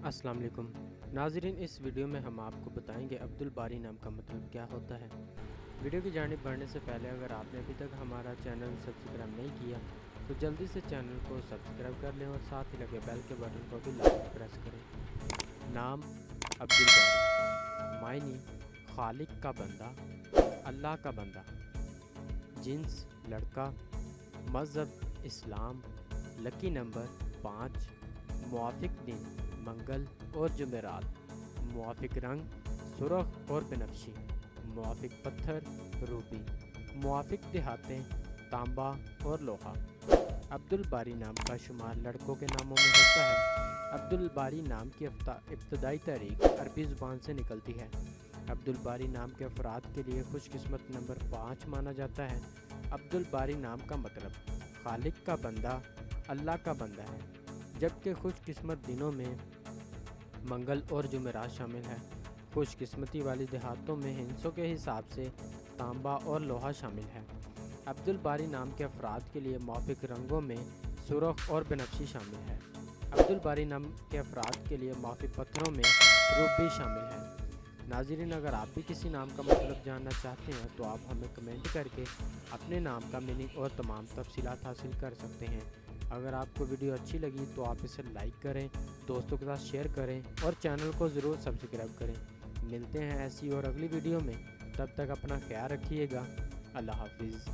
अस्सलाम वालेकुम नाज़रीन, इस वीडियो में हम आपको बताएंगे अब्दुल बारी नाम का मतलब क्या होता है। वीडियो की जानिब बढ़ने से पहले अगर आपने अभी तक हमारा चैनल सब्सक्राइब नहीं किया तो जल्दी से चैनल को सब्सक्राइब कर लें और साथ ही लगे बेल के बटन को भी लाजमी प्रेस करें। नाम अब्दुल बारी, मायनी खालिक का बंदा, अल्लाह का बंदा, जिन्स लड़का, मज़हब इस्लाम, लकी नंबर 5, मुआफिक दिन मंगल और जुमेरात, मुआफिक रंग सुरख और बनफशी, मुआफिक पत्थर रूबी, मुआफिक देहातें तांबा और लोहा। अब्दुल बारी नाम का शुमार लड़कों के नामों में होता है। अब्दुल बारी नाम की इब्तदाई तारीख अरबी ज़ुबान से निकलती है। अब्दुल बारी नाम के अफराद के लिए खुशकिस्मत नंबर 5 माना जाता है। अब्दुल बारी नाम का मतलब खालिक का बंदा, अल्लाह का बंदा है, जबकि खुशकिस्मत दिनों में मंगल और जुमेरात शामिल है। खुशकिस्मती वाली देहातों में हिंसों के हिसाब से तांबा और लोहा शामिल है। अब्दुल बारी नाम के अफराद के लिए मौफिक रंगों में सुरख और बनफशी शामिल है। अब्दुल बारी नाम के अफराद के लिए मौफिक पत्थरों में रूबी शामिल है। नाज़रीन, अगर आप भी किसी नाम का मतलब जानना चाहते हैं तो आप हमें कमेंट करके अपने नाम का मीनिंग और तमाम तफसीलात हासिल कर सकते हैं। अगर आपको वीडियो अच्छी लगी तो आप इसे लाइक करें, दोस्तों के साथ शेयर करें और चैनल को ज़रूर सब्सक्राइब करें। मिलते हैं ऐसी और अगली वीडियो में, तब तक अपना ख्याल रखिएगा। अल्लाह हाफिज़।